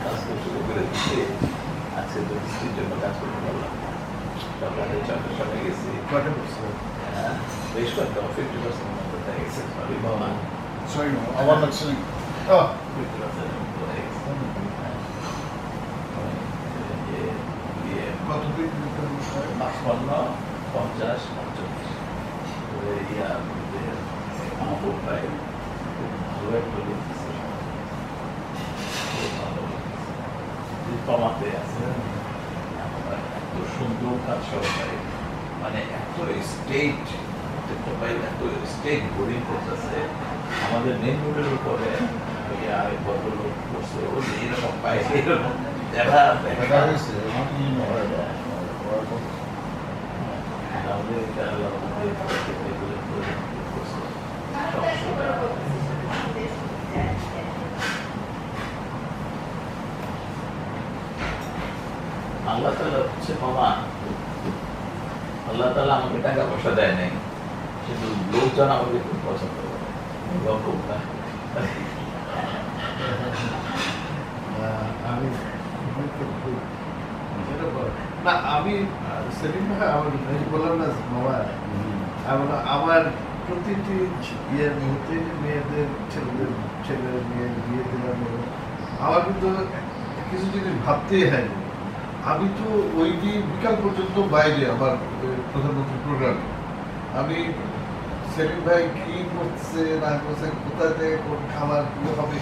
কাজ শুরু করে দিতে আজকে তো বৃষ্টির জন্য কাজ করতে পারলাম। সকালে 6টার সময় গেছি। কয়টা করছে? হ্যাঁ, বেশ কয়েকটা 50% মতো হয়ে গেছে। সরি বাবা, সরি আবার লাগছে নাকি? 50% মতো হয়ে গেছে। কত দিন 55, 50, 45 মাহবুব ভাই খুব ভালো একটা লোক দিচ্ছে, খুব ভালো কমাতে আছে। এত সুন্দর কাজ সহকারে, মানে এত স্টেট এত স্টেট বোর্ডিং করতেছে আমাদের মেন রোডের উপরে। কত লোক করছে ও এরকম পায়, এরকম দেখা দেখা হয়েছে আল্লাহ তাআলা হচ্ছে মামা, আল্লাহ তাআলা আমাকে টাকা পয়সা দেয় নাই, কিন্তু লোকজন আমাকে খুব পছন্দ করে। আমি সেলিম ভাই আমার বললাম না মামা, আমার প্রতিটি ইয়ের মুহূর্তে মেয়েদের ছেলে মেয়ে বিয়ে দিলাম, আমার কিন্তু কিছু জিনিস ভাবতেই হয়নি। আমি তো ওই দিন বিকাল পর্যন্ত বাইরে আমার প্রধানমন্ত্রী প্রোগ্রামে, আমি সেলিম ভাই কি করছে না করছে, কোথা থেকে কোন খাবার কি হবে,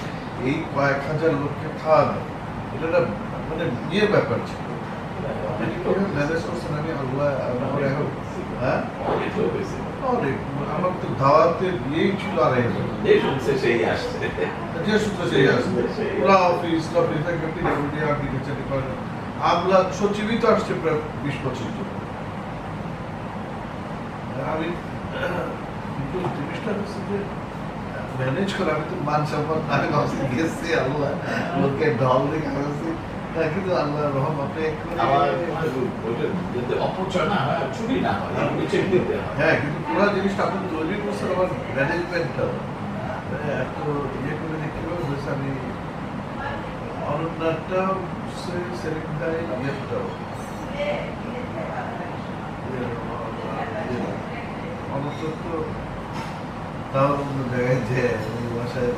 এই কয়েক হাজার লোককে খাওয়ানো, এটা একটা মানে ইয়ে ব্যাপার ছিল। ম্যানেজ করছেন আমি আল্লাহ আমার এখন হ্যাঁ আমার তো দাওয়াতে বিয়েই ছিল আড়াই হাজার, সেই আসছে যে সূত্র সেই আসবে ওরা অফিস টফিস পিডাব্লিউডি আর্কিটেকচার ডিপার্টমেন্ট, আমলা সচিবই তো আসছে প্রায় 20-25 জন। আমি কিন্তু জিনিসটা হচ্ছে যে ম্যানেজ করে, আমি তো মান সম্মান না গেছি আল্লাহ লোকে ঢল দেখে গেছি, কিন্তু আল্লাহ রহমতে হ্যাঁ, কিন্তু পুরো জিনিসটা আপনি তৈরি করছেন আমার ম্যানেজমেন্টটা এত ইয়ে করে যে কিভাবে হয়েছে। আমি অনন্যাটাও সেলিম ভাই ইয়েটাও অনন্ত তো তাও অন্য জায়গায় যে ওই বাসায়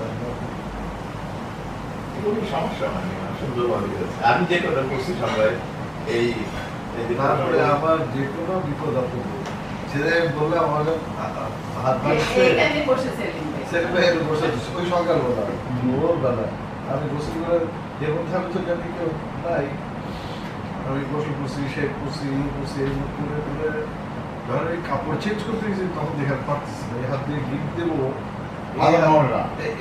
কোনো সমস্যা হয়নি, সুন্দরভাবে গেছে। আমি যে কথা করছি সবাই এই তারপরে আমার যে কোনো বিপদ আপদ ছেলে বললে আমার হাত ভাঙছে, সেলিম ভাই বসে ওই সকালবেলা ভোরবেলা আমি গোসল করে যেমন থাকবে তো জানি কেউ নাই, আমি গোসল করছি শেভ করছি এই মুখ করে করে ধরেন এই কাপড় চেঞ্জ করতে গেছি, তখন দেখার পারতেছি না, এই হাত দিয়ে গিট দেবো,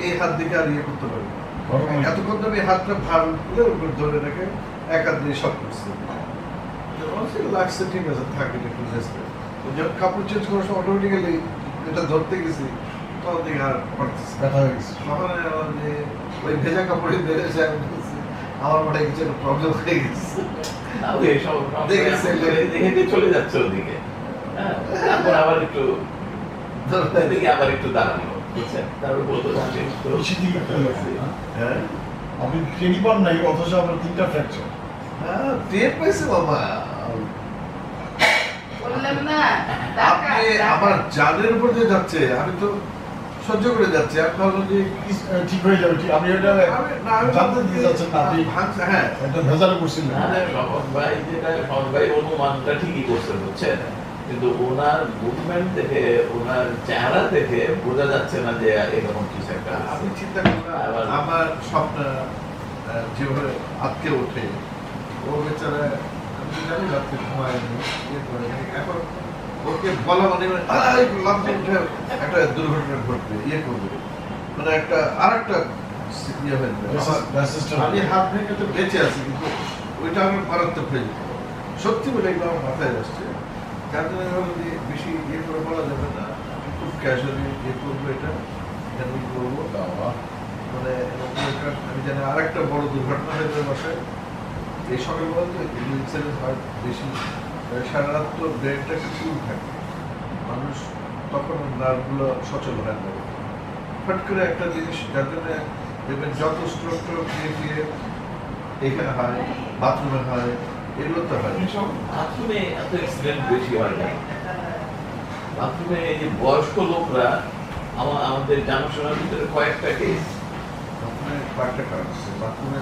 এই হাত দিকে আর ইয়ে করতে পারবো না। এতক্ষণ তো আমি হাতটা ভার করে উপর ধরে রেখে এক হাত দিয়ে সব করছি, লাগছে ঠিক আছে থাকে একটু রেস্ট। যখন কাপড় চেঞ্জ করার সময় অটোমেটিক্যালি এটা ধরতে গেছি, তখন দিকে আর পারতেছি ব্যথা হয়ে গেছে, তখন যে ওই ভেজা কাপড়ে বেড়েছে আমার মনে কিছু একটা প্রবলেম হয়ে গেছে, দেখে চলে যাচ্ছে ওদিকে, তারপর আবার একটু আবার একটু দাঁড়ানো, তারপর বলতো আপনি ট্রেনিং পান নাই, অথচ আপনার 3টা ফ্র্যাকচার। হ্যাঁ টের পাইছে বাবা, আপনি আমার জানের উপর যে যাচ্ছে আমি তো সহ্য করে যাচ্ছি, আমি ভাবলাম যে ঠিক হয়ে যাবে, ঠিক আপনি এটা জানতে দিয়ে যাচ্ছেন না, আপনি হ্যাঁ একটা ভেজালে করছিলেন। সৎ ভাই অনুমানটা ঠিকই করছে বুঝছেন, কিন্তু ওনার মুভমেন্ট থেকে ওনার চেহারা থেকে বোঝা যাচ্ছে না যে এরকম কিছু একটা। আমি চিন্তা করলাম আমার স্বপ্ন যেভাবে আজকে ওঠে, ও বেচারা আমি জানি রাত্রে ঘুমায়নি, ইয়ে করে এখন ওকে বলা মানে লাফে উঠে একটা দুর্ঘটনা ঘটবে, ইয়ে করবে, মানে একটা আর একটা ইয়ে হয়ে যাবে। আমি হাত ভেঙে তো বেঁচে আছি, কিন্তু ওইটা আমার মারাত্মক হয়ে যেত সত্যি বলে, এগুলো আমার মাথায় আসছে। যার জন্য বেশি ইয়ে করে বলা যাবে না, আমি খুব ক্যাজুয়ালি ইয়ে করবো, এটা হ্যান্ডেল করবো। মানে আমি জানি আর একটা বড় দুর্ঘটনা হয়ে যাবে বাসায় এই সকালবেলা, তো ইনসিডেন্স হয় বেশি, সারা রাত তো ব্রেনটা একটু ফুল থাকে, মানুষ তখন নার্ভগুলো সচল হয় না, ফট করে একটা জিনিস, যার জন্য দেখবেন যত স্ট্রোক দিয়ে এখানে হয়, বাথরুমে হয়, এগুলো তো হয়। বাথরুমে এত অ্যাক্সিডেন্ট বেশি হয় না। বাথরুমে এই যে বয়স্ক লোকরা আমাদের জানাশোনার ভিতরে কয়েকটা কেস বাথরুমে কয়েকটা কারণ আছে। বাথরুমে